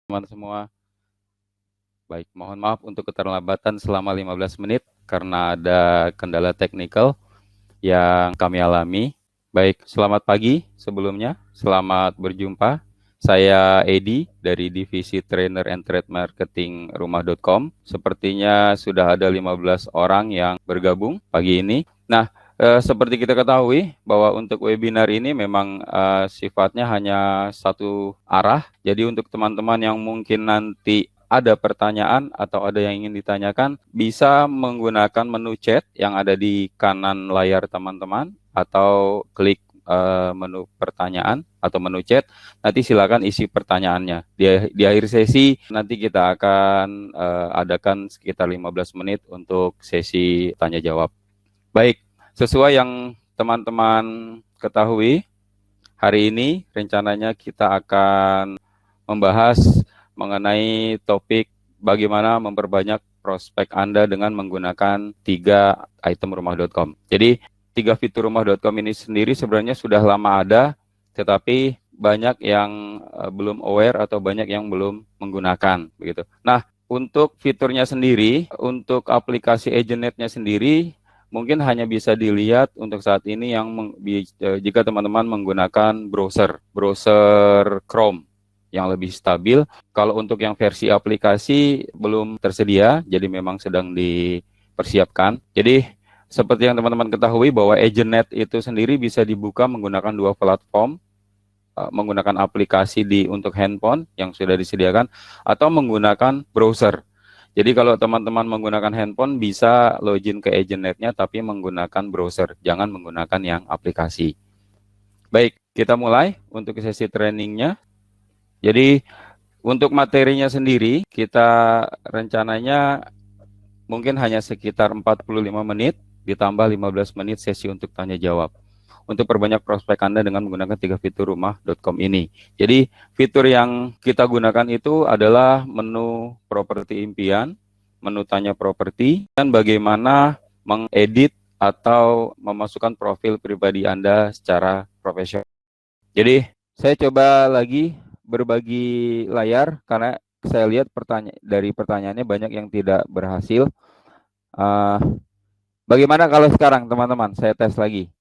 teman semua. Baik, mohon maaf untuk keterlambatan selama 15 menit karena ada kendala teknikal yang kami alami. Baik, selamat pagi sebelumnya. Selamat berjumpa. Saya Edi dari Divisi Trainer and Trade Marketing Rumah.com. Sepertinya sudah ada 15 orang yang bergabung pagi ini. Nah, seperti kita ketahui bahwa untuk webinar ini memang sifatnya hanya satu arah. Jadi untuk teman-teman yang mungkin nanti ada pertanyaan atau ada yang ingin ditanyakan, bisa menggunakan menu chat yang ada di kanan layar teman-teman atau klik menu pertanyaan atau menu chat. Nanti silakan isi pertanyaannya. Di akhir sesi nanti kita akan adakan sekitar 15 menit untuk sesi tanya jawab. Baik, sesuai yang teman-teman ketahui, hari ini rencananya kita akan membahas mengenai topik bagaimana memperbanyak prospek Anda dengan menggunakan 3 item rumah.com. Jadi 3 fitur rumah.com ini sendiri sebenarnya sudah lama ada, tetapi banyak yang belum aware atau banyak yang belum menggunakan begitu. Nah, untuk fiturnya sendiri, untuk aplikasi AgentNet-nya sendiri mungkin hanya bisa dilihat untuk saat ini yang jika teman-teman menggunakan browser Chrome yang lebih stabil. Kalau untuk yang versi aplikasi belum tersedia, jadi memang sedang dipersiapkan. Jadi seperti yang teman-teman ketahui bahwa AgentNet itu sendiri bisa dibuka menggunakan 2 platform, menggunakan aplikasi untuk handphone yang sudah disediakan atau menggunakan browser. Jadi kalau teman-teman menggunakan handphone bisa login ke AgentNet-nya tapi menggunakan browser, jangan menggunakan yang aplikasi. Baik, kita mulai untuk sesi trainingnya. Jadi untuk materinya sendiri kita rencananya mungkin hanya sekitar 45 menit ditambah 15 menit sesi untuk tanya jawab. Untuk perbanyak prospek Anda dengan menggunakan 3 fitur rumah.com ini. Jadi fitur yang kita gunakan itu adalah menu properti impian, menu tanya properti, dan bagaimana mengedit atau memasukkan profil pribadi Anda secara profesional. Jadi saya coba lagi berbagi layar karena saya lihat dari pertanyaannya banyak yang tidak berhasil. Bagaimana kalau sekarang teman-teman saya tes lagi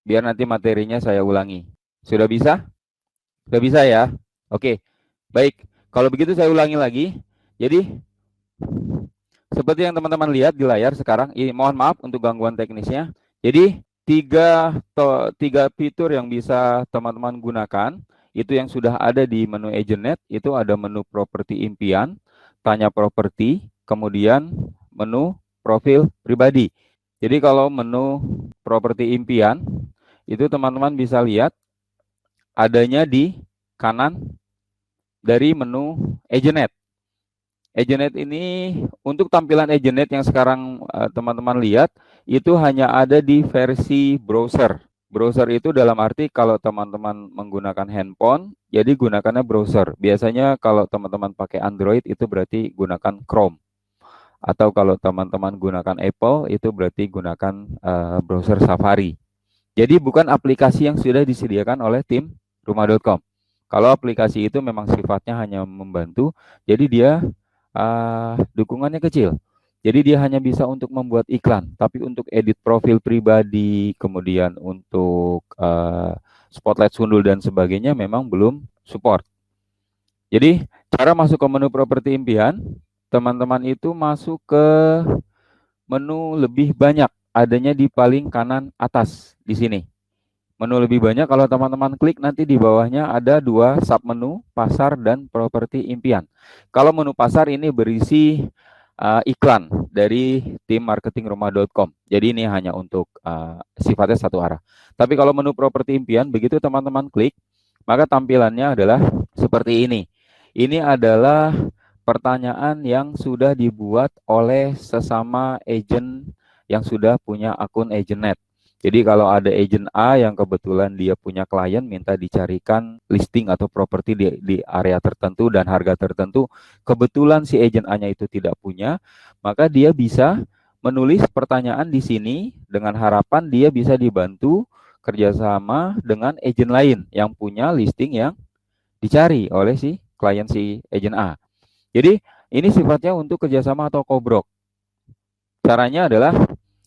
biar nanti materinya saya ulangi. Sudah bisa? Sudah bisa ya? Oke, baik. Kalau begitu saya ulangi lagi. Jadi seperti yang teman-teman lihat di layar sekarang, mohon maaf untuk gangguan teknisnya. Jadi tiga fitur yang bisa teman-teman gunakan itu yang sudah ada di menu AgentNet, itu ada menu properti impian, tanya properti, kemudian menu profil pribadi. Jadi kalau menu properti impian, itu teman-teman bisa lihat adanya di kanan dari menu AgentNet. AgentNet ini, untuk tampilan AgentNet yang sekarang teman-teman lihat, itu hanya ada di versi browser. Browser itu dalam arti kalau teman-teman menggunakan handphone, jadi gunakannya browser. Biasanya kalau teman-teman pakai Android itu berarti gunakan Chrome. Atau kalau teman-teman gunakan Apple itu berarti gunakan browser Safari. Jadi bukan aplikasi yang sudah disediakan oleh tim rumah.com. Kalau aplikasi itu memang sifatnya hanya membantu, jadi dia dukungannya kecil. Jadi dia hanya bisa untuk membuat iklan, tapi untuk edit profil pribadi, kemudian untuk spotlight sundul dan sebagainya memang belum support. Jadi cara masuk ke menu properti impian, teman-teman itu masuk ke menu lebih banyak, adanya di paling kanan atas di sini. Menu lebih banyak, kalau teman-teman klik nanti di bawahnya ada 2 submenu, pasar dan properti impian. Kalau menu pasar ini berisi iklan dari tim marketing rumah.com. Jadi ini hanya untuk sifatnya satu arah. Tapi kalau menu properti impian, begitu teman-teman klik, maka tampilannya adalah seperti ini. Ini adalah pertanyaan yang sudah dibuat oleh sesama agent yang sudah punya akun AgentNet. Jadi kalau ada agent A yang kebetulan dia punya klien minta dicarikan listing atau properti di area tertentu dan harga tertentu, kebetulan si agent A-nya itu tidak punya, maka dia bisa menulis pertanyaan di sini dengan harapan dia bisa dibantu kerjasama dengan agent lain yang punya listing yang dicari oleh si klien si agent A. Jadi ini sifatnya untuk kerjasama atau kobrok. Caranya adalah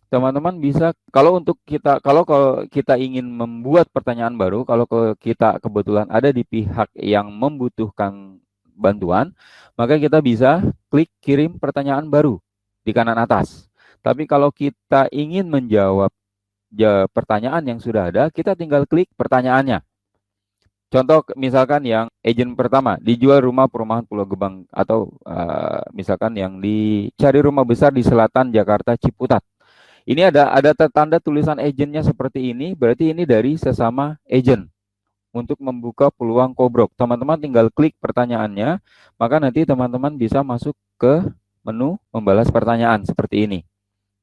teman-teman bisa kalau kita ingin membuat pertanyaan baru, kalau kita kebetulan ada di pihak yang membutuhkan bantuan, maka kita bisa klik kirim pertanyaan baru di kanan atas. Tapi kalau kita ingin menjawab pertanyaan yang sudah ada, kita tinggal klik pertanyaannya. Contoh misalkan yang agent pertama, dijual rumah perumahan Pulau Gebang, atau misalkan yang dicari rumah besar di selatan Jakarta Ciputat. Ini ada tanda tulisan agentnya seperti ini, berarti ini dari sesama agent untuk membuka peluang kobrok. Teman-teman tinggal klik pertanyaannya, maka nanti teman-teman bisa masuk ke menu membalas pertanyaan seperti ini.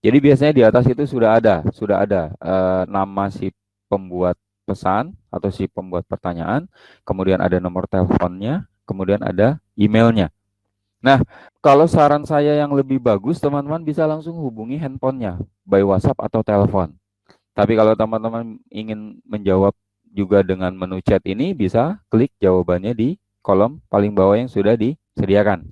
Jadi biasanya di atas itu sudah ada nama si pembuat pesan atau si pembuat pertanyaan, kemudian ada nomor teleponnya, kemudian ada emailnya. Nah, kalau saran saya yang lebih bagus, teman-teman bisa langsung hubungi handphonenya by WhatsApp atau telepon. Tapi kalau teman-teman ingin menjawab juga dengan menu chat ini, bisa klik jawabannya di kolom paling bawah yang sudah disediakan.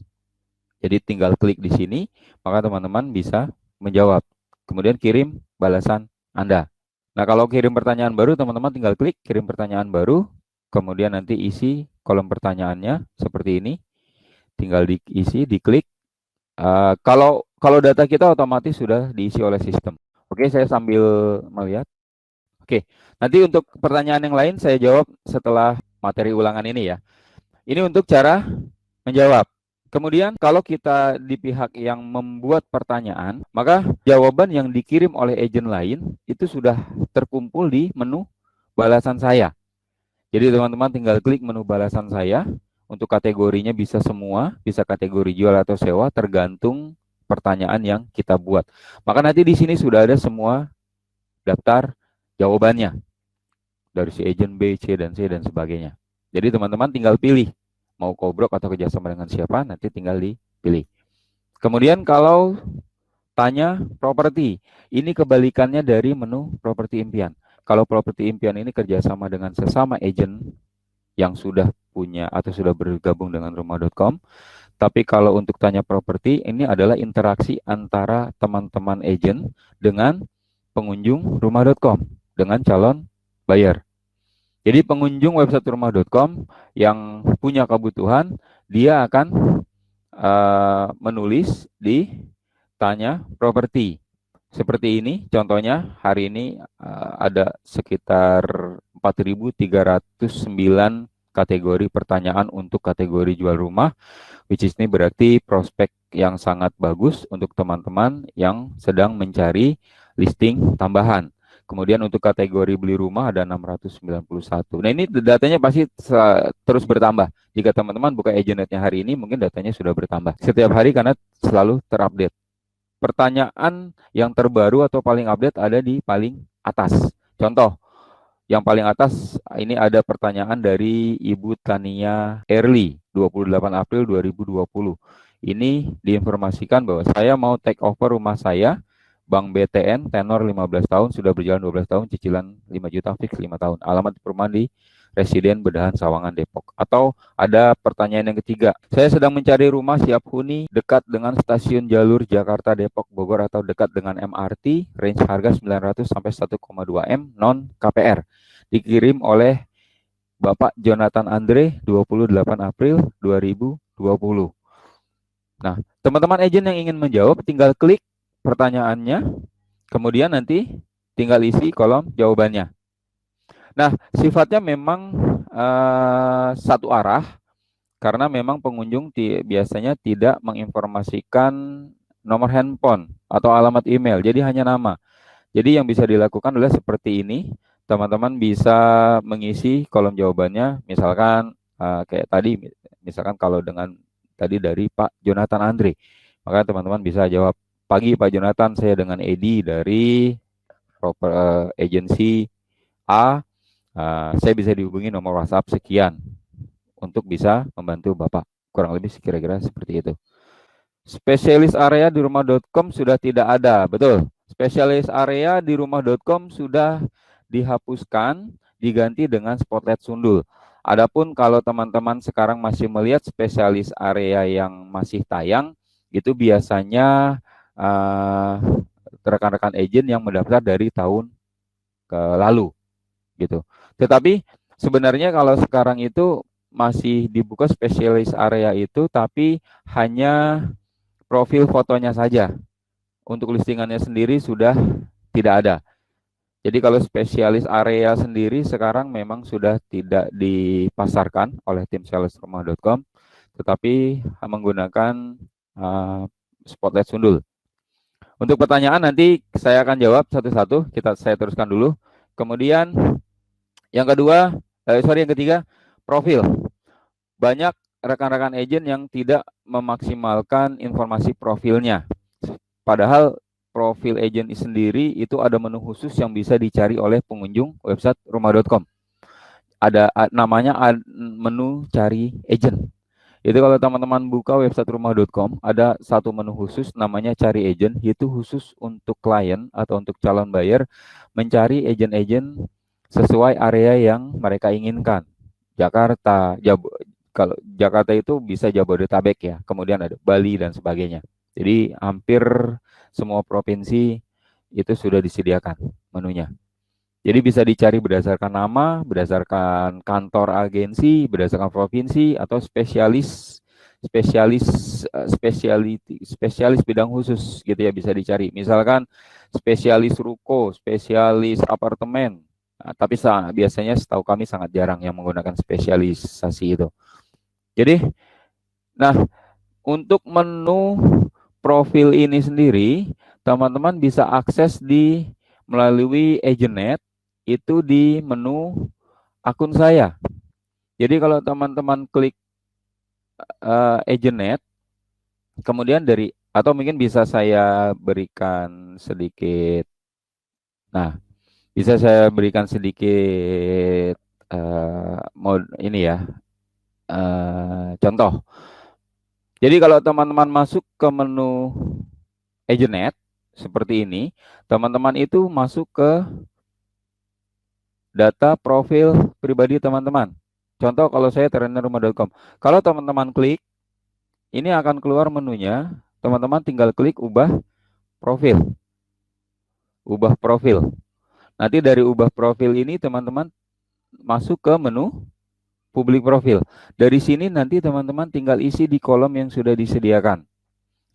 Jadi tinggal klik di sini, maka teman-teman bisa menjawab. Kemudian kirim balasan Anda. Nah, kalau kirim pertanyaan baru, teman-teman tinggal klik kirim pertanyaan baru, kemudian nanti isi kolom pertanyaannya seperti ini. Tinggal diisi, diklik. Kalau data kita otomatis sudah diisi oleh sistem. Oke, saya sambil melihat. Oke, nanti untuk pertanyaan yang lain saya jawab setelah materi ulangan ini ya. Ini untuk cara menjawab. Kemudian kalau kita di pihak yang membuat pertanyaan, maka jawaban yang dikirim oleh agent lain itu sudah terkumpul di menu balasan saya. Jadi teman-teman tinggal klik menu balasan saya. Untuk kategorinya bisa semua, bisa kategori jual atau sewa, tergantung pertanyaan yang kita buat. Maka nanti di sini sudah ada semua daftar jawabannya dari si agent B, C, dan C, dan sebagainya. Jadi teman-teman tinggal pilih mau kobrok atau kerjasama dengan siapa, nanti tinggal dipilih. Kemudian kalau tanya properti, ini kebalikannya dari menu properti impian. Kalau properti impian ini kerjasama dengan sesama agent yang sudah punya atau sudah bergabung dengan rumah.com. Tapi kalau untuk tanya properti, ini adalah interaksi antara teman-teman agent dengan pengunjung rumah.com, dengan calon buyer. Jadi pengunjung website rumah.com yang punya kebutuhan, dia akan menulis di tanya properti. Seperti ini, contohnya hari ini ada sekitar 4.309 kategori pertanyaan untuk kategori jual rumah, which is ini berarti prospek yang sangat bagus untuk teman-teman yang sedang mencari listing tambahan. Kemudian untuk kategori beli rumah ada 691. Nah ini datanya pasti terus bertambah. Jika teman-teman buka agentnya hari ini, mungkin datanya sudah bertambah setiap hari karena selalu terupdate. Pertanyaan yang terbaru atau paling update ada di paling atas. Contoh, yang paling atas ini ada pertanyaan dari Ibu Tania Erli, 28 April 2020. Ini diinformasikan bahwa saya mau take over rumah saya, Bank BTN, tenor 15 tahun, sudah berjalan 12 tahun, cicilan 5 juta, fix 5 tahun. Alamat perumahan di Residen Bedahan Sawangan Depok. Atau ada pertanyaan yang ketiga, saya sedang mencari rumah siap huni dekat dengan stasiun jalur Jakarta Depok Bogor atau dekat dengan MRT, range harga 900 sampai 1,2 M non KPR. Dikirim oleh Bapak Jonathan Andre 28 April 2020. Nah, teman-teman agent yang ingin menjawab tinggal klik pertanyaannya, kemudian nanti tinggal isi kolom jawabannya. Nah, sifatnya memang satu arah, karena memang pengunjung biasanya tidak menginformasikan nomor handphone atau alamat email, jadi hanya nama. Jadi yang bisa dilakukan adalah seperti ini, teman-teman bisa mengisi kolom jawabannya, misalkan kayak tadi, misalkan kalau dengan tadi dari Pak Jonathan Andre, maka teman-teman bisa jawab, pagi Pak Jonathan, saya dengan Edi dari agensi A, saya bisa dihubungi nomor WhatsApp sekian untuk bisa membantu Bapak. Kurang lebih kira-kira seperti itu. Spesialis area di rumah.com sudah tidak ada, betul. Spesialis area di rumah.com sudah dihapuskan, diganti dengan Spotlight Sundul. Adapun kalau teman-teman sekarang masih melihat spesialis area yang masih tayang, itu biasanya rekan-rekan agent yang mendaftar dari tahun ke lalu gitu. Tetapi sebenarnya kalau sekarang itu masih dibuka spesialis area itu, tapi hanya profil fotonya saja. Untuk listingannya sendiri sudah tidak ada. Jadi kalau spesialis area sendiri sekarang memang sudah tidak dipasarkan oleh tim salesrumah.com, tetapi menggunakan spotlight sundul. Untuk pertanyaan nanti saya akan jawab satu-satu. Saya teruskan dulu. Kemudian yang ketiga, profil. Banyak rekan-rekan agent yang tidak memaksimalkan informasi profilnya. Padahal profil agent sendiri itu ada menu khusus yang bisa dicari oleh pengunjung website rumah.com. Ada namanya menu cari agent. Itu kalau teman-teman buka website rumah.com, ada satu menu khusus namanya cari agent, itu khusus untuk klien atau untuk calon buyer mencari agent-agent sesuai area yang mereka inginkan. Jakarta, kalau Jakarta itu bisa Jabodetabek ya, kemudian ada Bali dan sebagainya. Jadi hampir semua provinsi itu sudah disediakan menunya. Jadi bisa dicari berdasarkan nama, berdasarkan kantor agensi, berdasarkan provinsi atau spesialis bidang khusus gitu ya, bisa dicari. Misalkan spesialis ruko, spesialis apartemen. Nah, tapi biasanya setahu kami sangat jarang yang menggunakan spesialisasi itu. Jadi, nah untuk menu profil ini sendiri, teman-teman bisa akses melalui AgentNet itu di menu akun saya. Jadi kalau teman-teman klik AgentNet, kemudian atau mungkin bisa saya berikan sedikit. Nah, bisa saya berikan sedikit ini ya, contoh. Jadi kalau teman-teman masuk ke menu AgentNet seperti ini, teman-teman itu masuk ke data profil pribadi teman-teman. Contoh kalau saya trainer.rumah.com. Kalau teman-teman klik, ini akan keluar menunya. Teman-teman tinggal klik ubah profil. Ubah profil. Nanti dari ubah profil ini teman-teman masuk ke menu publik profil. Dari sini nanti teman-teman tinggal isi di kolom yang sudah disediakan.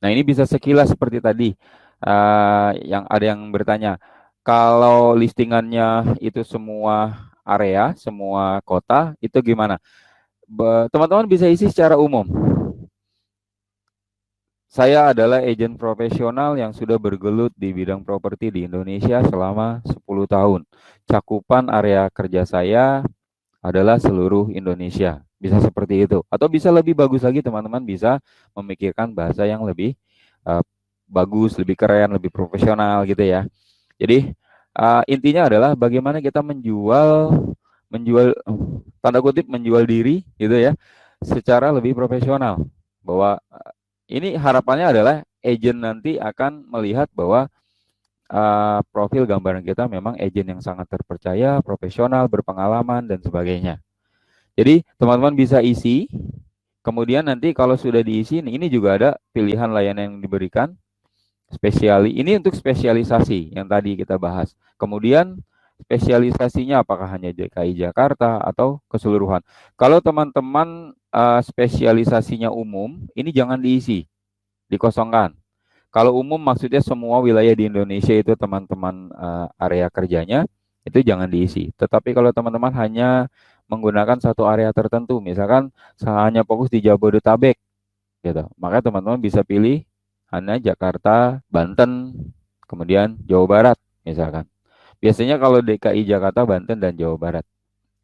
Nah ini bisa sekilas seperti tadi. Yang ada yang bertanya, kalau listingannya itu semua area, semua kota, itu gimana? Teman-teman bisa isi secara umum. Saya adalah agen profesional yang sudah bergelut di bidang properti di Indonesia selama 10 tahun. Cakupan area kerja saya adalah seluruh Indonesia. Bisa seperti itu. Atau bisa lebih bagus lagi, teman-teman bisa memikirkan bahasa yang lebih bagus, lebih keren, lebih profesional gitu ya. Jadi intinya adalah bagaimana kita menjual tanda kutip menjual diri gitu ya secara lebih profesional. Bahwa ini harapannya adalah agent nanti akan melihat bahwa profil gambaran kita memang agent yang sangat terpercaya, profesional, berpengalaman dan sebagainya. Jadi teman-teman bisa isi. Kemudian nanti kalau sudah diisi, ini juga ada pilihan layanan yang diberikan. Ini untuk spesialisasi yang tadi kita bahas. Kemudian spesialisasinya apakah hanya DKI Jakarta atau keseluruhan. Kalau teman-teman spesialisasinya umum, ini jangan diisi, dikosongkan. Kalau umum maksudnya semua wilayah di Indonesia itu teman-teman area kerjanya, itu jangan diisi. Tetapi kalau teman-teman hanya menggunakan satu area tertentu, misalkan hanya fokus di Jabodetabek, gitu, maka teman-teman bisa pilih hanya Jakarta, Banten, kemudian Jawa Barat misalkan. Biasanya kalau DKI Jakarta, Banten, dan Jawa Barat.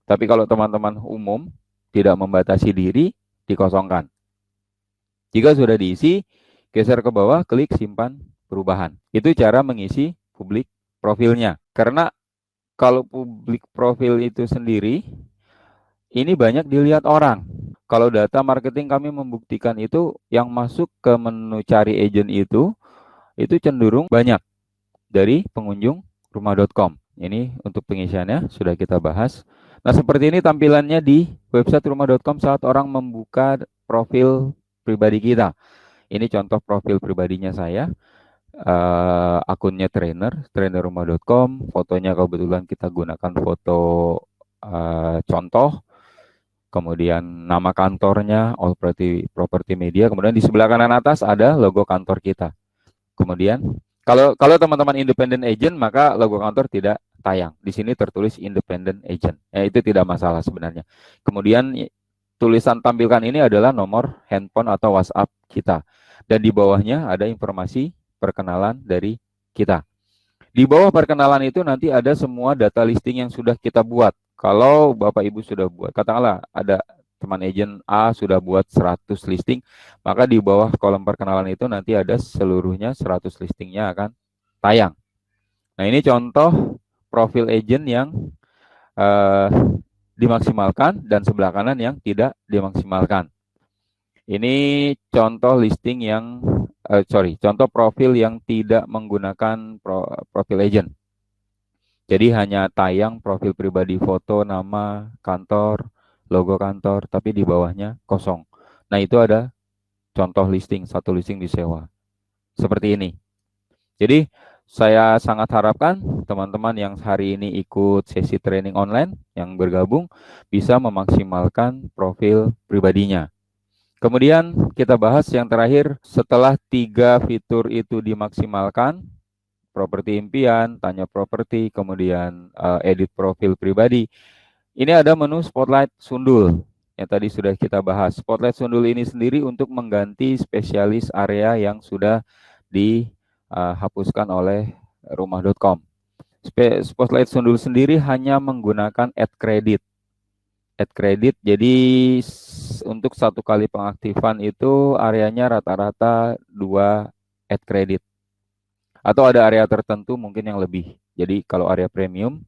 Tapi kalau teman-teman umum tidak membatasi diri, dikosongkan. Jika sudah diisi, geser ke bawah, klik simpan perubahan. Itu cara mengisi publik profilnya. Karena kalau publik profil itu sendiri, ini banyak dilihat orang. Kalau data marketing kami membuktikan itu, yang masuk ke menu cari agent itu cenderung banyak dari pengunjung rumah.com. Ini untuk pengisiannya sudah kita bahas. Nah, seperti ini tampilannya di website rumah.com saat orang membuka profil pribadi kita. Ini contoh profil pribadinya saya. Akunnya trainer rumah.com. Fotonya kebetulan kita gunakan foto contoh. Kemudian nama kantornya All Property Media. Kemudian di sebelah kanan atas ada logo kantor kita. Kemudian kalau teman-teman independent agent maka logo kantor tidak tayang. Di sini tertulis independent agent. Itu tidak masalah sebenarnya. Kemudian tulisan tampilkan ini adalah nomor handphone atau WhatsApp kita. Dan di bawahnya ada informasi perkenalan dari kita. Di bawah perkenalan itu nanti ada semua data listing yang sudah kita buat. Kalau Bapak Ibu sudah buat, katakanlah ada teman agent A sudah buat 100 listing, maka di bawah kolom perkenalan itu nanti ada seluruhnya 100 listingnya akan tayang. Nah, ini contoh profil agent yang dimaksimalkan dan sebelah kanan yang tidak dimaksimalkan. Ini contoh listing yang contoh profil yang tidak menggunakan profil agent. Jadi hanya tayang profil pribadi, foto, nama, kantor, logo kantor, tapi di bawahnya kosong. Nah, itu ada contoh listing, satu listing disewa. Seperti ini. Jadi saya sangat harapkan teman-teman yang hari ini ikut sesi training online yang bergabung bisa memaksimalkan profil pribadinya. Kemudian kita bahas yang terakhir, setelah 3 fitur itu dimaksimalkan, properti impian, tanya properti, kemudian edit profil pribadi. Ini ada menu Spotlight Sundul yang tadi sudah kita bahas. Spotlight Sundul ini sendiri untuk mengganti spesialis area yang sudah dihapuskan oleh rumah.com. Spotlight Sundul sendiri hanya menggunakan add credit. Jadi untuk 1 kali pengaktifan itu areanya rata-rata 2 add credit. Atau ada area tertentu mungkin yang lebih. Jadi kalau area premium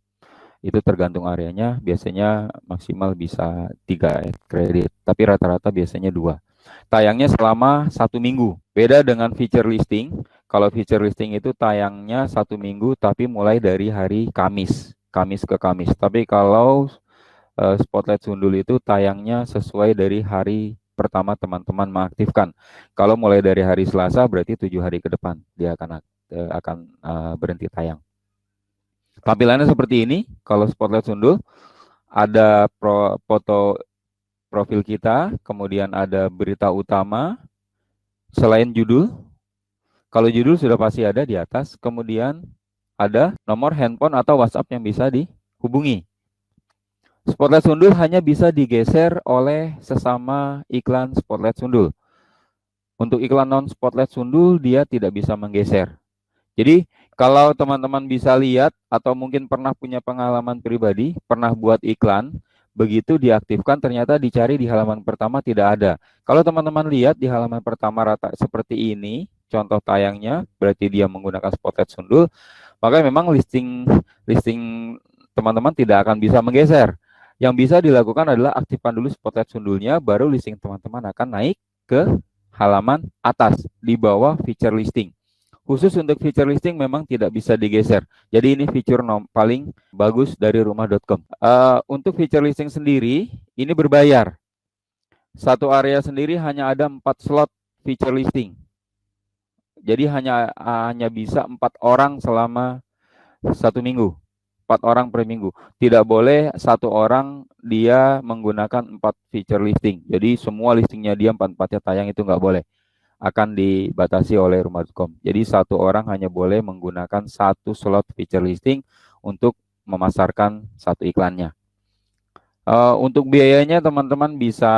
itu tergantung areanya, biasanya maksimal bisa 3 kredit, tapi rata-rata biasanya 2. Tayangnya selama 1 minggu. Beda dengan feature listing. Kalau feature listing itu tayangnya 1 minggu, tapi mulai dari hari Kamis ke Kamis. Tapi kalau Spotlight Sundul itu tayangnya sesuai dari hari pertama teman-teman mengaktifkan. Kalau mulai dari hari Selasa berarti 7 hari ke depan dia akan berhenti tayang. Tampilannya seperti ini. Kalau Spotlight Sundul ada foto profil kita, kemudian ada berita utama selain judul. Kalau judul sudah pasti ada di atas, kemudian ada nomor handphone atau WhatsApp yang bisa dihubungi. Spotlight Sundul hanya bisa digeser oleh sesama iklan Spotlight Sundul. Untuk iklan non-Spotlight Sundul dia tidak bisa menggeser. Jadi kalau teman-teman bisa lihat atau mungkin pernah punya pengalaman pribadi, pernah buat iklan, begitu diaktifkan ternyata dicari di halaman pertama tidak ada. Kalau teman-teman lihat di halaman pertama rata seperti ini, contoh tayangnya, berarti dia menggunakan Spotlight Sundul, maka memang listing teman-teman tidak akan bisa menggeser. Yang bisa dilakukan adalah aktifkan dulu Spotlight Sundulnya, baru listing teman-teman akan naik ke halaman atas di bawah feature listing. Khusus untuk feature listing memang tidak bisa digeser. Jadi ini fitur paling bagus dari rumah.com. Untuk feature listing sendiri, ini berbayar. Satu area sendiri hanya ada 4 slot feature listing. Jadi hanya bisa 4 orang selama 1 minggu. 4 orang per minggu. Tidak boleh 1 orang dia menggunakan 4 feature listing. Jadi semua listingnya dia 4-4-nya tayang itu nggak boleh. Akan dibatasi oleh rumah.com. Jadi 1 orang hanya boleh menggunakan 1 slot feature listing untuk memasarkan 1 iklannya. Untuk biayanya teman-teman bisa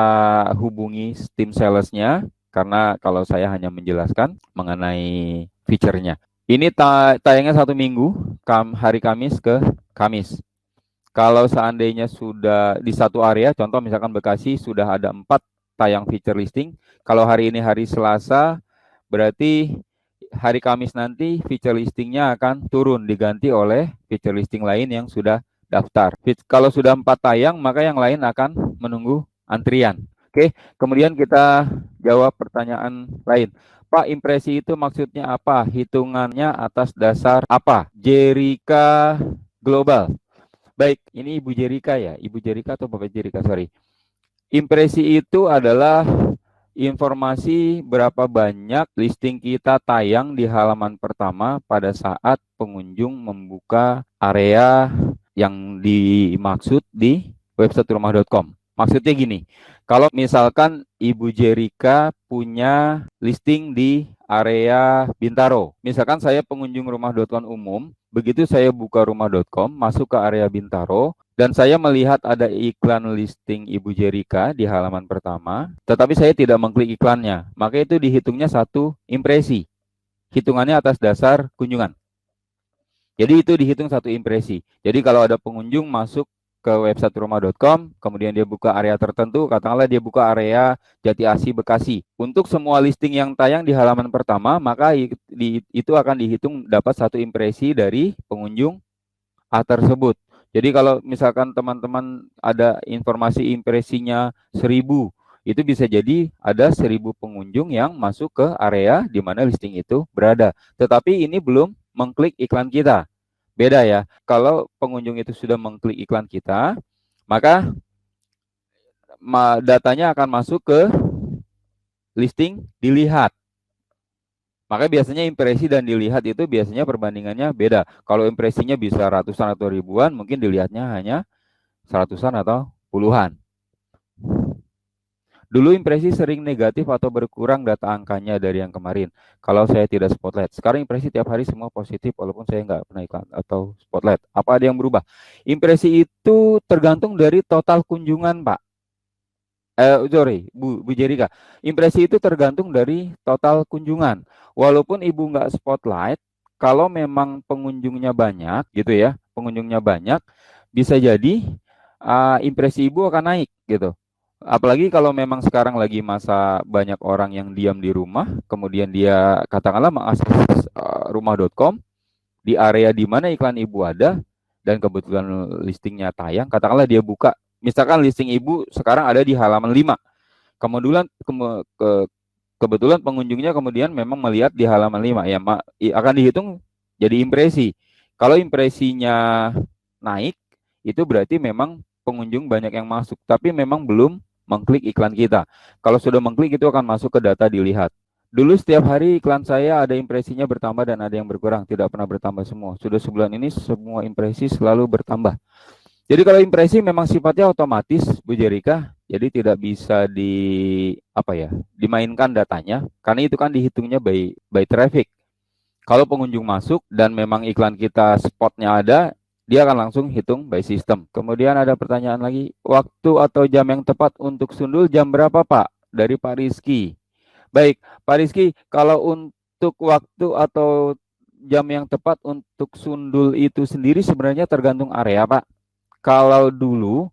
hubungi tim salesnya, karena kalau saya hanya menjelaskan mengenai fiturnya. Ini tayangnya 1 minggu, hari Kamis ke Kamis. Kalau seandainya sudah di satu area, contoh misalkan Bekasi sudah ada 4 tayang feature listing. Kalau hari ini hari Selasa, berarti hari Kamis nanti feature listingnya akan turun, diganti oleh feature listing lain yang sudah daftar. Kalau sudah 4 tayang, maka yang lain akan menunggu antrian. Oke, kemudian kita jawab pertanyaan lain. Pak, impresi itu maksudnya apa? Hitungannya atas dasar apa? Jerika Global. Baik, ini Ibu Jerika ya, Ibu Jerika atau Bapak Jerika, sorry. Impresi itu adalah informasi berapa banyak listing kita tayang di halaman pertama pada saat pengunjung membuka area yang dimaksud di website rumah.com. Maksudnya gini, kalau misalkan Ibu Jerika punya listing di area Bintaro, misalkan saya pengunjung rumah.com umum, begitu saya buka rumah.com, masuk ke area Bintaro, dan saya melihat ada iklan listing Ibu Jerika di halaman pertama, tetapi saya tidak mengklik iklannya, maka itu dihitungnya satu impresi. Hitungannya atas dasar kunjungan. Jadi itu dihitung satu impresi. Jadi kalau ada pengunjung masuk ke website rumah.com, kemudian dia buka area tertentu, katakanlah dia buka area Jati Asih Bekasi. Untuk semua listing yang tayang di halaman pertama, maka itu akan dihitung dapat satu impresi dari pengunjung A tersebut. Jadi kalau misalkan teman-teman ada informasi impresinya 1000, itu bisa jadi ada 1000 pengunjung yang masuk ke area di mana listing itu berada. Tetapi ini belum mengklik iklan kita. Beda ya, kalau pengunjung itu sudah mengklik iklan kita, maka datanya akan masuk ke listing dilihat. Maka biasanya impresi dan dilihat itu biasanya perbandingannya beda. Kalau impresinya bisa ratusan atau ribuan, mungkin dilihatnya hanya seratusan atau puluhan. Dulu impresi sering negatif atau berkurang data angkanya dari yang kemarin. Kalau saya tidak spotlight. Sekarang impresi tiap hari semua positif walaupun saya nggak pernah iklan atau spotlight. Apa ada yang berubah? Impresi itu tergantung dari total kunjungan, Pak. Sorry, Bu Jerika. Impresi itu tergantung dari total kunjungan. Walaupun Ibu nggak spotlight, kalau memang pengunjungnya banyak, gitu ya, pengunjungnya banyak, bisa jadi impresi Ibu akan naik, gitu. Apalagi kalau memang sekarang lagi masa banyak orang yang diam di rumah, kemudian dia katakanlah mengakses rumah.com di area di mana iklan Ibu ada, dan kebetulan listingnya tayang, katakanlah dia buka, misalkan listing Ibu sekarang ada di halaman 5, kebetulan pengunjungnya kemudian memang melihat di halaman 5, ya akan dihitung jadi impresi. Kalau impresinya naik, itu berarti memang pengunjung banyak yang masuk, tapi memang belum mengklik iklan kita. Kalau sudah mengklik, itu akan masuk ke data dilihat. Dulu setiap hari iklan saya ada impresinya bertambah dan ada yang berkurang, tidak pernah bertambah semua. Sudah sebulan ini semua impresi selalu bertambah. Jadi kalau impresi memang sifatnya otomatis, Bu Jerika, jadi tidak bisa dimainkan datanya, karena itu kan dihitungnya by traffic. Kalau pengunjung masuk dan memang iklan kita spotnya ada, dia akan langsung hitung by system. Kemudian ada pertanyaan lagi, waktu atau jam yang tepat untuk sundul jam berapa, Pak? Dari Pak Rizky. Baik, Pak Rizky, kalau untuk waktu atau jam yang tepat untuk sundul itu sendiri sebenarnya tergantung area, Pak. Kalau dulu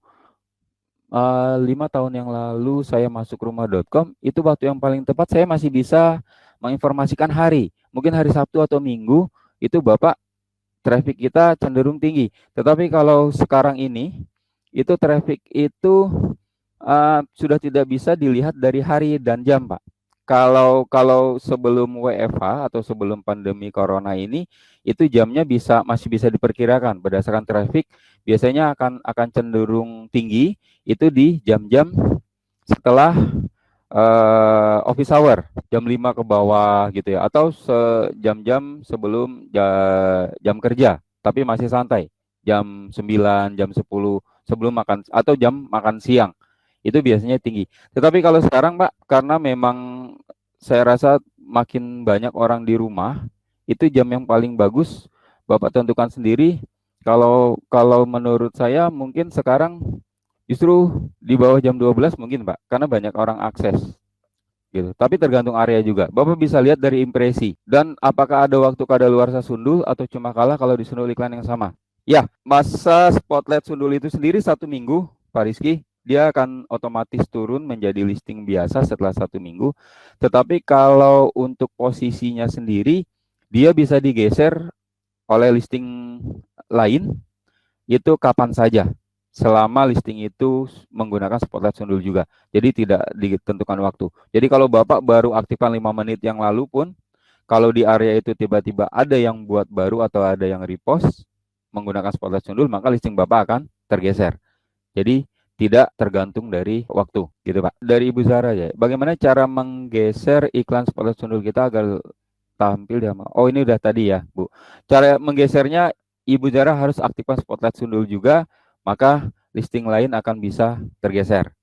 5 tahun yang lalu saya masuk rumah.com, itu waktu yang paling tepat saya masih bisa menginformasikan hari. Mungkin hari Sabtu atau Minggu, itu Bapak traffic kita cenderung tinggi. Tetapi kalau sekarang ini, itu traffic itu sudah tidak bisa dilihat dari hari dan jam, Pak. Kalau sebelum WFH atau sebelum pandemi corona ini, itu jamnya masih bisa diperkirakan berdasarkan traffic, biasanya akan cenderung tinggi itu di jam-jam setelah office hour, jam 5 ke bawah gitu ya, atau jam-jam sebelum jam kerja, tapi masih santai, jam 9, jam 10 sebelum makan atau jam makan siang. Itu biasanya tinggi. Tetapi kalau sekarang, Pak, karena memang saya rasa makin banyak orang di rumah, itu jam yang paling bagus Bapak tentukan sendiri. Kalau menurut saya mungkin sekarang justru di bawah jam 12 mungkin, Pak, karena banyak orang akses gitu. Tapi tergantung area juga. Bapak bisa lihat dari impresi dan apakah ada waktu kadaluarsa sundul atau cuma kalah kalau disundul iklan yang sama. Ya, masa spotlight sundul itu sendiri 1 minggu, Pak Rizky. Dia akan otomatis turun menjadi listing biasa setelah 1 minggu. Tetapi kalau untuk posisinya sendiri, dia bisa digeser oleh listing lain itu kapan saja, selama listing itu menggunakan spotlight sundul juga. Jadi tidak ditentukan waktu. Jadi kalau Bapak baru aktifkan 5 menit yang lalu pun, kalau di area itu tiba-tiba ada yang buat baru atau ada yang repost, menggunakan spotlight sundul, maka listing Bapak akan tergeser. Jadi tidak tergantung dari waktu, gitu Pak. Dari Ibu Zara ya, bagaimana cara menggeser iklan spotlight sundul kita agar tampil di halaman? Oh, ini udah tadi ya, Bu. Cara menggesernya, Ibu Zara harus aktifkan spotlight sundul juga, maka listing lain akan bisa tergeser.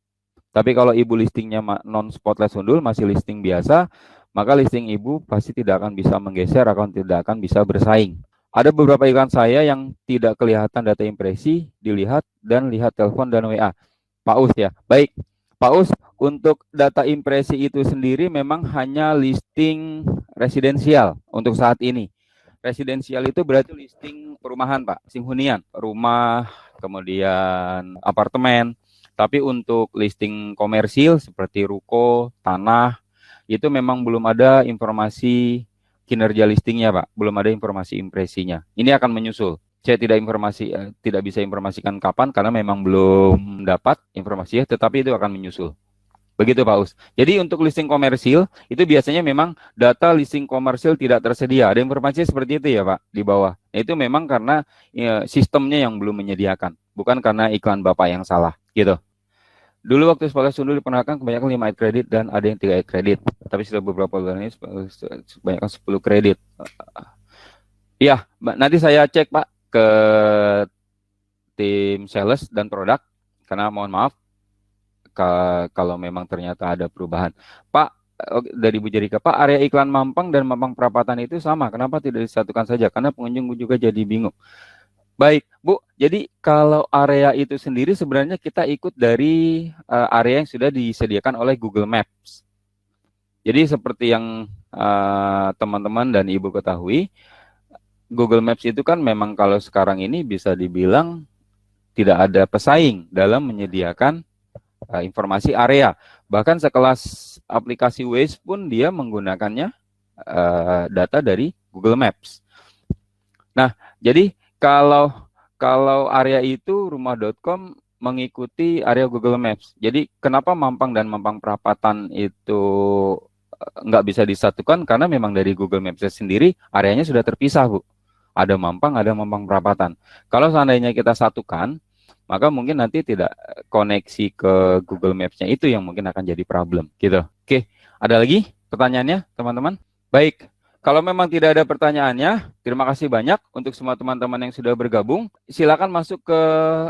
Tapi kalau Ibu listingnya non spotlight sundul, masih listing biasa, maka listing Ibu pasti tidak akan bisa menggeser, akan tidak akan bisa bersaing. Ada beberapa iklan saya yang tidak kelihatan data impresi, dilihat dan lihat telepon dan WA. Pak Us ya. Baik, Pak Us, untuk data impresi itu sendiri memang hanya listing residensial untuk saat ini. Residensial itu berarti listing perumahan, Pak, listing hunian, rumah, kemudian apartemen. Tapi untuk listing komersil seperti ruko, tanah, itu memang belum ada informasi kinerja listingnya, Pak. Belum ada informasi impresinya. Ini akan menyusul. Saya tidak bisa informasikan kapan karena memang belum dapat informasinya, tetapi itu akan menyusul. Begitu Pak Us. Jadi untuk listing komersil itu biasanya memang data listing komersil tidak tersedia. Ada informasi seperti itu ya Pak di bawah. Itu memang karena ya, sistemnya yang belum menyediakan, bukan karena iklan Bapak yang salah, gitu. Dulu waktu spotlight sundul diperkenalkan kebanyakan 5 kredit dan ada yang 3 kredit. Tapi sudah beberapa bulan ini kebanyakan 10 kredit. Iya, nanti saya cek Pak ke tim sales dan produk karena mohon maaf kalau memang ternyata ada perubahan. Pak, dari Bu Jerika, Pak, area iklan Mampang dan Mampang Perapatan itu sama, kenapa tidak disatukan saja? Karena pengunjung juga jadi bingung. Baik, Bu, jadi kalau area itu sendiri sebenarnya kita ikut dari area yang sudah disediakan oleh Google Maps. Jadi seperti yang teman-teman dan Ibu ketahui, Google Maps itu kan memang kalau sekarang ini bisa dibilang tidak ada pesaing dalam menyediakan informasi area. Bahkan sekelas aplikasi Waze pun dia menggunakannya data dari Google Maps. Nah, jadi kalau area itu rumah.com mengikuti area Google Maps. Jadi kenapa Mampang dan Mampang Perapatan itu nggak bisa disatukan? Karena memang dari Google Maps sendiri areanya sudah terpisah, Bu. Ada Mampang, ada Mampang Perapatan. Kalau seandainya kita satukan, maka mungkin nanti tidak koneksi ke Google Maps-nya itu yang mungkin akan jadi problem, gitu. Oke, ada lagi pertanyaannya, teman-teman? Baik, kalau memang tidak ada pertanyaannya, terima kasih banyak untuk semua teman-teman yang sudah bergabung. Silakan masuk ke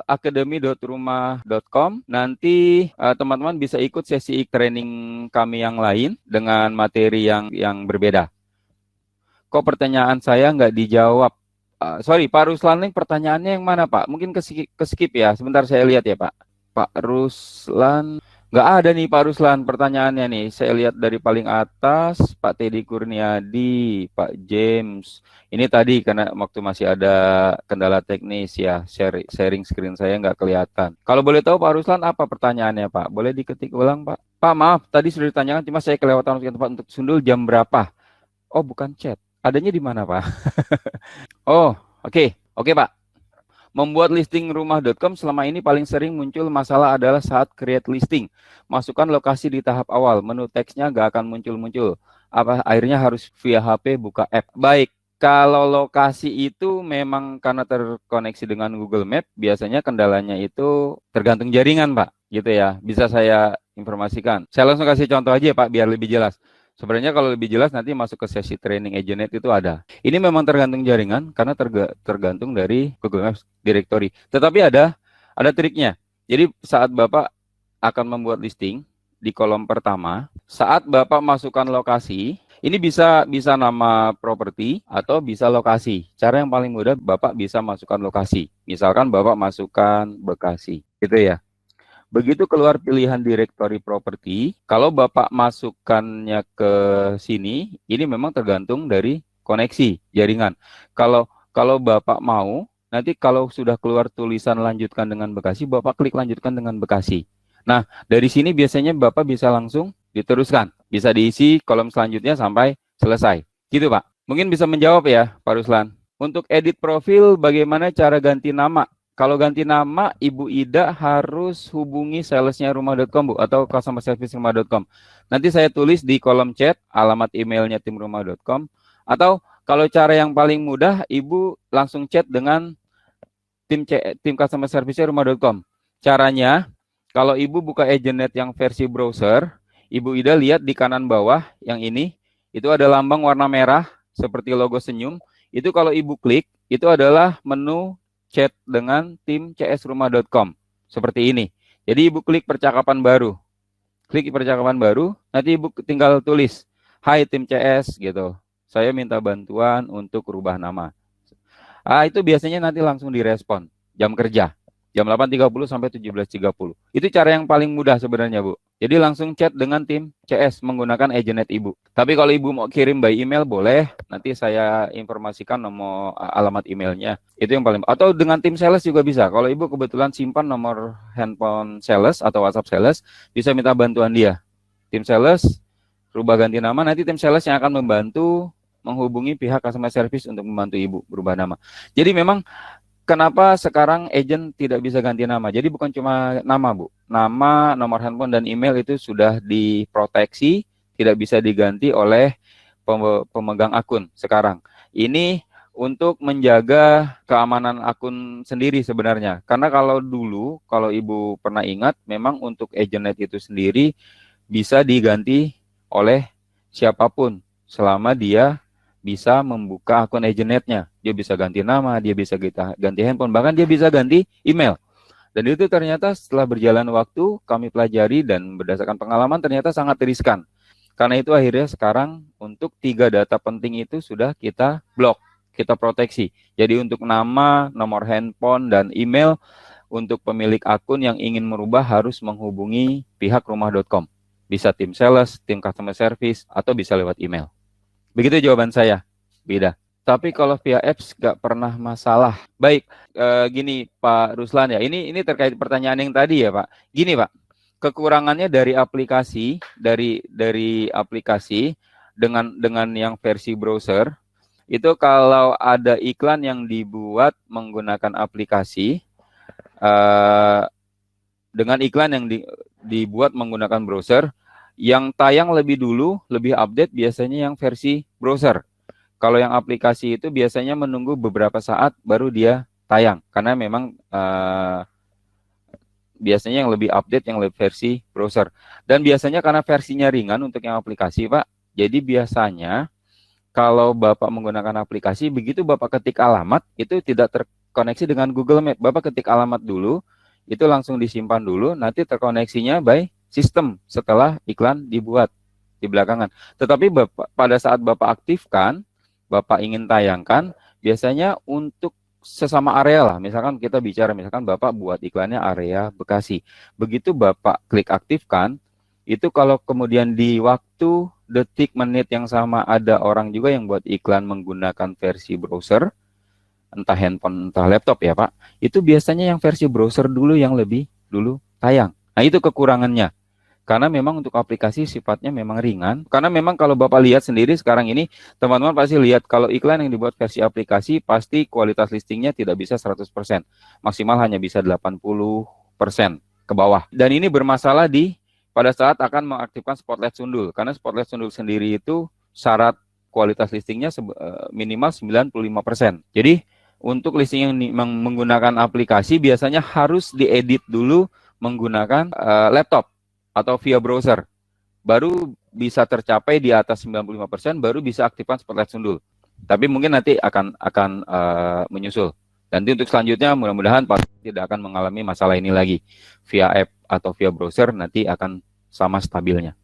academy.rumah.com. Nanti teman-teman bisa ikut sesi training kami yang lain dengan materi yang berbeda. Kok pertanyaan saya nggak dijawab? Sorry, Pak Ruslan, pertanyaannya yang mana, Pak? Mungkin ke skip ya. Sebentar saya lihat ya, Pak. Pak Ruslan, nggak ada nih Pak Ruslan pertanyaannya nih. Saya lihat dari paling atas, Pak Teddy Kurniadi, Pak James. Ini tadi karena waktu masih ada kendala teknis ya, sharing screen saya nggak kelihatan. Kalau boleh tahu Pak Ruslan apa pertanyaannya, Pak? Boleh diketik ulang, Pak? Pak, maaf, tadi sudah ditanyakan, cuma saya kelewatan tempat untuk sundul jam berapa? Oh, bukan chat. Adanya di mana, Pak? Oh, oke, Pak. Membuat listing rumah.com selama ini paling sering muncul masalah adalah saat create listing. Masukkan lokasi di tahap awal, menu teksnya nggak akan muncul-muncul. Akhirnya harus via HP buka app. Baik, kalau lokasi itu memang karena terkoneksi dengan Google Map, biasanya kendalanya itu tergantung jaringan, Pak. Gitu ya, bisa saya informasikan. Saya langsung kasih contoh aja, Pak, biar lebih jelas. Sebenarnya kalau lebih jelas nanti masuk ke sesi training Agentnet itu ada. Ini memang tergantung jaringan karena tergantung dari Google Maps Directory. Tetapi ada triknya. Jadi saat Bapak akan membuat listing di kolom pertama, saat Bapak masukkan lokasi, ini bisa nama properti atau bisa lokasi. Cara yang paling mudah Bapak bisa masukkan lokasi. Misalkan Bapak masukkan Bekasi, gitu ya. Begitu keluar pilihan directory property, kalau Bapak masukkannya ke sini, ini memang tergantung dari koneksi jaringan. Kalau Bapak mau, nanti kalau sudah keluar tulisan lanjutkan dengan Bekasi, Bapak klik lanjutkan dengan Bekasi. Nah, dari sini biasanya Bapak bisa langsung diteruskan. Bisa diisi kolom selanjutnya sampai selesai. Gitu, Pak. Mungkin bisa menjawab ya, Pak Ruslan. Untuk edit profil, bagaimana cara ganti nama? Kalau ganti nama, Ibu Ida harus hubungi salesnya rumah.com, Bu, atau customer service rumah.com. Nanti saya tulis di kolom chat alamat emailnya tim rumah.com. Atau kalau cara yang paling mudah, Ibu langsung chat dengan tim customer service rumah.com. Caranya, kalau Ibu buka agentnet yang versi browser, Ibu Ida lihat di kanan bawah yang ini, itu ada lambang warna merah seperti logo senyum. Itu kalau Ibu klik, itu adalah menu chat dengan tim csrumah.com. Seperti ini. Jadi Ibu klik percakapan baru. Klik percakapan baru, nanti Ibu tinggal tulis, "Hai tim CS," gitu. "Saya minta bantuan untuk rubah nama." Itu biasanya nanti langsung direspon. Jam kerja. Jam 8.30 sampai 17.30. Itu cara yang paling mudah sebenarnya, Bu. Jadi langsung chat dengan tim CS menggunakan agentnet Ibu. Tapi kalau Ibu mau kirim by email boleh. Nanti saya informasikan nomor alamat emailnya. Itu yang paling. Atau dengan tim sales juga bisa. Kalau Ibu kebetulan simpan nomor handphone sales atau WhatsApp sales, bisa minta bantuan dia. Tim sales, rubah ganti nama, nanti tim sales yang akan membantu menghubungi pihak customer service untuk membantu Ibu berubah nama. Jadi memang kenapa sekarang agent tidak bisa ganti nama? Jadi bukan cuma nama, Bu. Nama, nomor handphone, dan email itu sudah diproteksi, tidak bisa diganti oleh pemegang akun sekarang. Ini untuk menjaga keamanan akun sendiri sebenarnya. Karena kalau dulu, kalau Ibu pernah ingat, memang untuk agentnet itu sendiri bisa diganti oleh siapapun selama dia bisa membuka akun agentnetnya. Dia bisa ganti nama, dia bisa ganti handphone, bahkan dia bisa ganti email. Dan itu ternyata setelah berjalan waktu, kami pelajari dan berdasarkan pengalaman ternyata sangat riskan. Karena itu akhirnya sekarang untuk 3 data penting itu sudah kita blok, kita proteksi. Jadi untuk nama, nomor handphone, dan email, untuk pemilik akun yang ingin merubah harus menghubungi pihak rumah.com. Bisa tim sales, tim customer service, atau bisa lewat email. Begitu jawaban saya, Bida. Tapi kalau via apps nggak pernah masalah. Baik, gini Pak Ruslan ya. Ini terkait pertanyaan yang tadi ya Pak. Gini Pak, kekurangannya dari aplikasi dengan yang versi browser itu kalau ada iklan yang dibuat menggunakan aplikasi dengan iklan yang dibuat menggunakan browser, yang tayang lebih dulu, lebih update biasanya yang versi browser. Kalau yang aplikasi itu biasanya menunggu beberapa saat baru dia tayang. Karena memang biasanya yang lebih update yang lebih versi browser. Dan biasanya karena versinya ringan untuk yang aplikasi, Pak. Jadi biasanya kalau Bapak menggunakan aplikasi, begitu Bapak ketik alamat, itu tidak terkoneksi dengan Google Map. Bapak ketik alamat dulu, itu langsung disimpan dulu, nanti terkoneksinya by sistem setelah iklan dibuat di belakangan. Tetapi pada saat Bapak aktifkan, Bapak ingin tayangkan, biasanya untuk sesama area lah. Misalkan kita bicara, misalkan Bapak buat iklannya area Bekasi. Begitu Bapak klik aktifkan, itu kalau kemudian di waktu detik menit yang sama ada orang juga yang buat iklan menggunakan versi browser, entah handphone, entah laptop ya Pak, itu biasanya yang versi browser dulu yang lebih dulu tayang. Nah itu kekurangannya. Karena memang untuk aplikasi sifatnya memang ringan. Karena memang kalau Bapak lihat sendiri sekarang ini, teman-teman pasti lihat kalau iklan yang dibuat versi aplikasi, pasti kualitas listingnya tidak bisa 100%. Maksimal hanya bisa 80% ke bawah. Dan ini bermasalah pada saat akan mengaktifkan Spotlight Sundul. Karena Spotlight Sundul sendiri itu syarat kualitas listingnya minimal 95%. Jadi untuk listing yang menggunakan aplikasi biasanya harus diedit dulu menggunakan laptop atau via browser. Baru bisa tercapai di atas 95%, baru bisa aktifkan Spotlight Sundul. Tapi mungkin nanti akan menyusul. Nanti untuk selanjutnya mudah-mudahan Pak tidak akan mengalami masalah ini lagi. Via app atau via browser nanti akan sama stabilnya.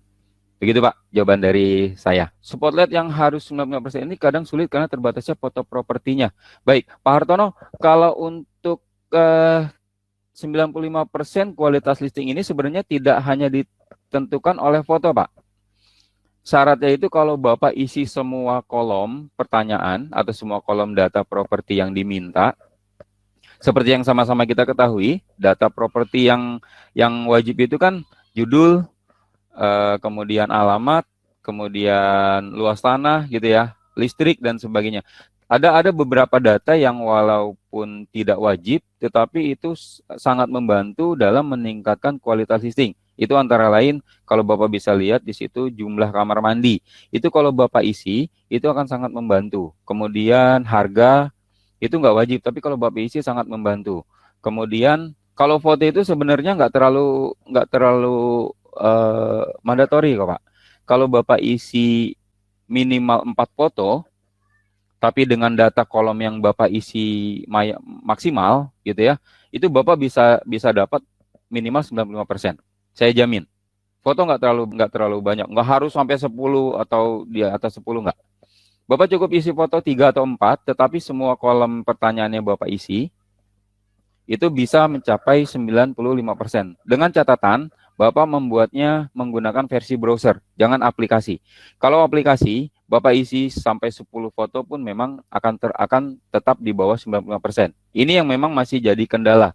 Begitu Pak, jawaban dari saya. Spotlight yang harus 95% ini kadang sulit karena terbatasnya foto propertinya. Baik, Pak Hartono, kalau untuk 95% kualitas listing ini sebenarnya tidak hanya ditentukan oleh foto, Pak. Syaratnya itu kalau Bapak isi semua kolom pertanyaan atau semua kolom data properti yang diminta, seperti yang sama-sama kita ketahui, data properti yang wajib itu kan judul, kemudian alamat, kemudian luas tanah gitu ya, listrik dan sebagainya. Ada beberapa data yang walaupun tidak wajib, tetapi itu sangat membantu dalam meningkatkan kualitas listing. Itu antara lain kalau Bapak bisa lihat di situ jumlah kamar mandi. Itu kalau Bapak isi, itu akan sangat membantu. Kemudian harga, itu nggak wajib, tapi kalau Bapak isi sangat membantu. Kemudian kalau foto itu sebenarnya nggak terlalu mandatori kok Pak. Kalau Bapak isi minimal 4 foto, tapi dengan data kolom yang Bapak isi maksimal gitu ya, itu Bapak bisa bisa dapat minimal 95%. Saya jamin. Foto nggak terlalu banyak, nggak harus sampai 10 atau di atas 10 nggak. Bapak cukup isi foto 3 atau 4, tetapi semua kolom pertanyaannya Bapak isi itu bisa mencapai 95%. Dengan catatan, Bapak membuatnya menggunakan versi browser, jangan aplikasi. Kalau aplikasi, Bapak isi sampai 10 foto pun memang akan tetap di bawah 95%. Ini yang memang masih jadi kendala.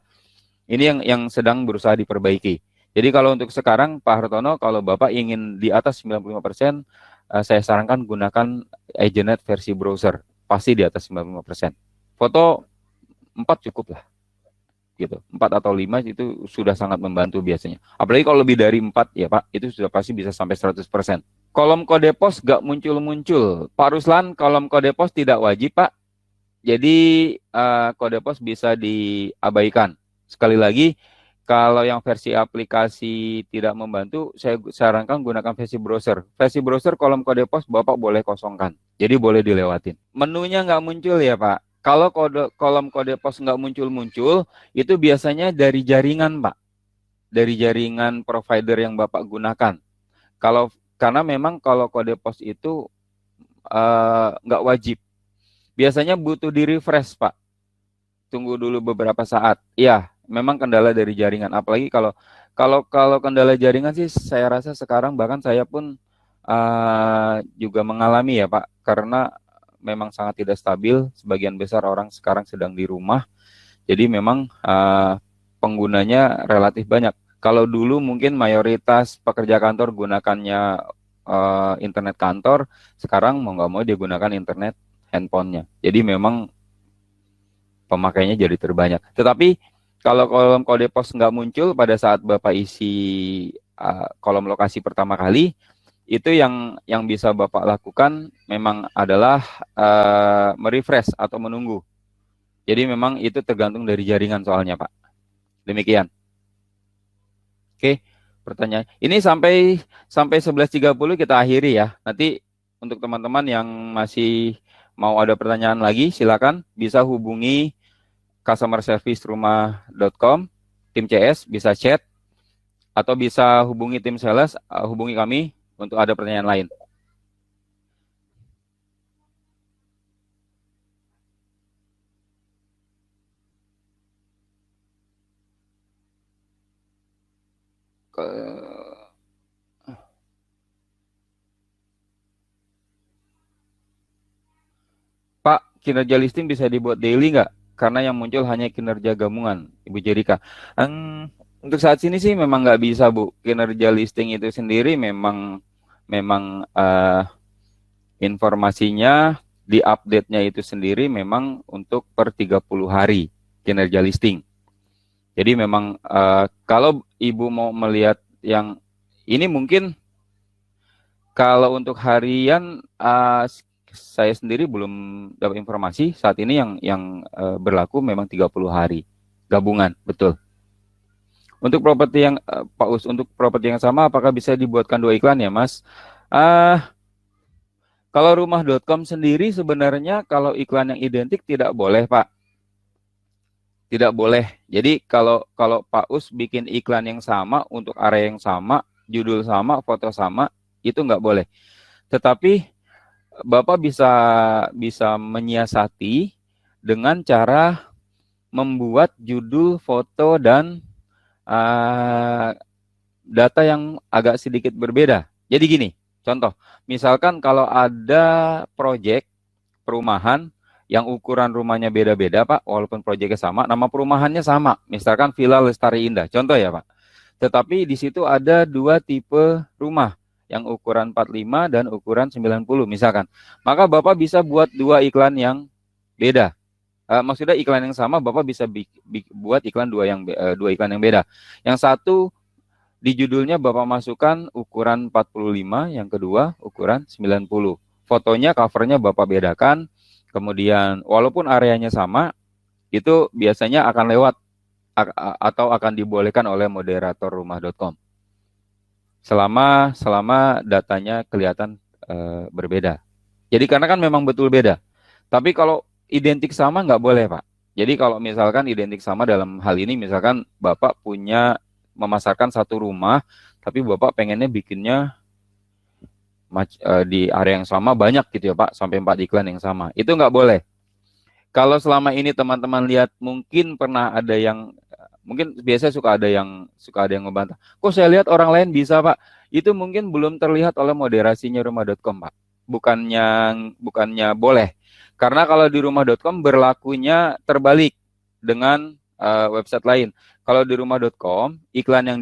Ini yang sedang berusaha diperbaiki. Jadi kalau untuk sekarang, Pak Hartono, kalau Bapak ingin di atas 95%, saya sarankan gunakan Agentnet versi browser. Pasti di atas 95%. Foto 4 cukup lah. Gitu. 4 atau 5 itu sudah sangat membantu biasanya. Apalagi kalau lebih dari 4 ya Pak, itu sudah pasti bisa sampai 100%. Kolom kode pos nggak muncul-muncul. Pak Ruslan, kolom kode pos tidak wajib Pak. Jadi kode pos bisa diabaikan. Sekali lagi, kalau yang versi aplikasi tidak membantu, saya sarankan gunakan versi browser. Versi browser kolom kode pos Bapak boleh kosongkan. Jadi boleh dilewatin. Menunya nggak muncul ya Pak. Kalau kolom kode pos nggak muncul-muncul, itu biasanya dari jaringan Pak. Dari jaringan provider yang Bapak gunakan. Karena memang kalau kode pos itu nggak wajib. Biasanya butuh di-refresh Pak. Tunggu dulu beberapa saat. Iya, memang kendala dari jaringan. Apalagi kalau kendala jaringan sih, saya rasa sekarang bahkan saya pun juga mengalami ya Pak, karena memang sangat tidak stabil. Sebagian besar orang sekarang sedang di rumah, jadi memang penggunanya relatif banyak. Kalau dulu mungkin mayoritas pekerja kantor gunakannya internet kantor, sekarang mau nggak mau dia gunakan internet handphonenya. Jadi memang pemakainya jadi terbanyak. Tetapi kalau kolom kode pos nggak muncul pada saat Bapak isi kolom lokasi pertama kali, itu yang bisa Bapak lakukan memang adalah merefresh atau menunggu. Jadi memang itu tergantung dari jaringan soalnya Pak. Demikian. Oke, pertanyaan. Ini sampai 11.30 kita akhiri ya. Nanti untuk teman-teman yang masih mau ada pertanyaan lagi, silakan bisa hubungi customerservice.rumah.com, tim CS, bisa chat, atau bisa hubungi tim sales, hubungi kami untuk ada pertanyaan lain. Pak, kinerja listing bisa dibuat daily nggak? Karena yang muncul hanya kinerja gabungan, Ibu Jerika. Untuk saat ini sih memang nggak bisa, Bu. Kinerja listing itu sendiri memang informasinya di update-nya itu sendiri memang untuk per 30 hari kinerja listing. Jadi memang kalau Ibu mau melihat yang ini mungkin kalau untuk harian saya sendiri belum dapat informasi. Saat ini yang berlaku memang 30 hari gabungan, betul. Untuk properti yang Pak Us, untuk properti yang sama apakah bisa dibuatkan 2 iklan ya, Mas? Kalau rumah.com sendiri sebenarnya kalau iklan yang identik tidak boleh, Pak. Tidak boleh. Jadi kalau Pak Us bikin iklan yang sama untuk area yang sama, judul sama, foto sama, itu nggak boleh. Tetapi Bapak bisa menyiasati dengan cara membuat judul, foto, dan data yang agak sedikit berbeda. Jadi gini, contoh, misalkan kalau ada proyek perumahan yang ukuran rumahnya beda-beda Pak, walaupun proyeknya sama, nama perumahannya sama, misalkan Villa Lestari Indah, contoh ya Pak. Tetapi di situ ada 2 tipe rumah, yang ukuran 45 dan ukuran 90 misalkan. Maka Bapak bisa buat 2 iklan yang beda. Maksudnya iklan yang sama Bapak bisa buat iklan 2 iklan yang beda. Yang satu di judulnya Bapak masukkan ukuran 45, yang kedua ukuran 90. Fotonya, covernya Bapak bedakan, Kemudian walaupun areanya sama, itu biasanya akan lewat atau akan dibolehkan oleh moderator rumah.com selama datanya kelihatan berbeda. Jadi karena kan memang betul beda. Tapi kalau identik sama nggak boleh, Pak. Jadi kalau misalkan identik sama dalam hal ini, misalkan Bapak punya memasarkan satu rumah, tapi Bapak pengennya bikinnya di area yang sama banyak gitu ya Pak, sampai 4 iklan yang sama. Itu nggak boleh. Kalau selama ini teman-teman lihat, mungkin pernah ada yang, mungkin biasa suka ada yang ngebantah. Kok saya lihat orang lain bisa Pak? Itu mungkin belum terlihat oleh moderasinya rumah.com Pak. Bukannya boleh. Karena kalau di rumah.com berlakunya terbalik dengan website lain. Kalau di rumah.com, iklan yang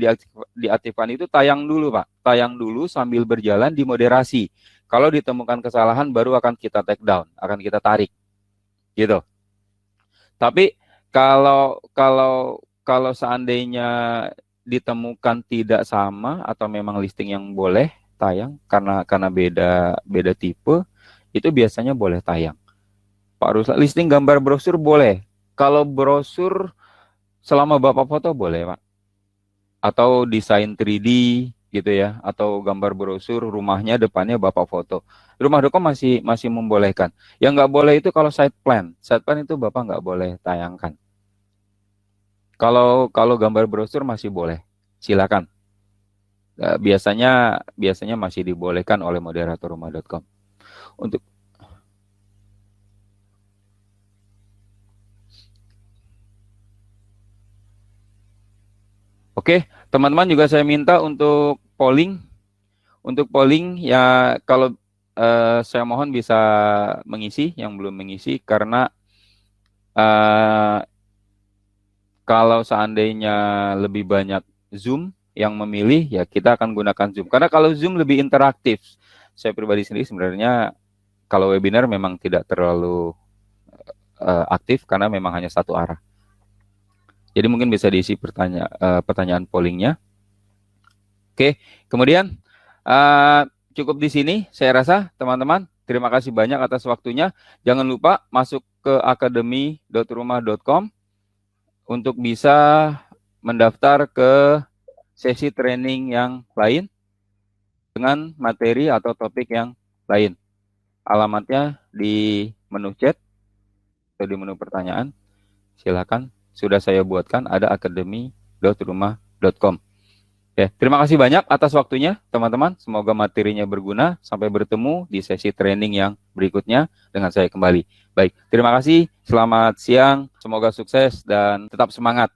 diaktifkan itu tayang dulu Pak. Tayang dulu sambil berjalan di moderasi. Kalau ditemukan kesalahan baru akan kita take down, akan kita tarik. Gitu. Tapi kalau seandainya ditemukan tidak sama atau memang listing yang boleh tayang karena beda tipe, itu biasanya boleh tayang. Pak Ruslan, listing gambar brosur boleh. Kalau brosur selama Bapak foto boleh, Pak. Atau desain 3D gitu ya, atau gambar brosur rumahnya depannya Bapak foto. Rumah.com masih membolehkan. Yang nggak boleh itu kalau site plan. Site plan itu Bapak nggak boleh tayangkan. Kalau gambar brosur masih boleh. Silakan. Biasanya masih dibolehkan oleh moderator rumah.com. Untuk Oke, teman-teman juga saya minta untuk polling. Untuk polling ya, kalau saya mohon bisa mengisi yang belum mengisi, karena kalau seandainya lebih banyak Zoom yang memilih, ya kita akan gunakan Zoom. Karena kalau Zoom lebih interaktif. Saya pribadi sendiri sebenarnya kalau webinar memang tidak terlalu aktif karena memang hanya satu arah. Jadi mungkin bisa diisi pertanyaan pollingnya. Oke, kemudian cukup di sini saya rasa teman-teman. Terima kasih banyak atas waktunya. Jangan lupa masuk ke academy.rumah.com untuk bisa mendaftar ke sesi training yang lain dengan materi atau topik yang lain. Alamatnya di menu chat atau di menu pertanyaan. Silakan, sudah saya buatkan, ada academy.rumah.com. Oke, terima kasih banyak atas waktunya, teman-teman. Semoga materinya berguna. Sampai bertemu di sesi training yang berikutnya dengan saya kembali. Baik, terima kasih. Selamat siang. Semoga sukses dan tetap semangat.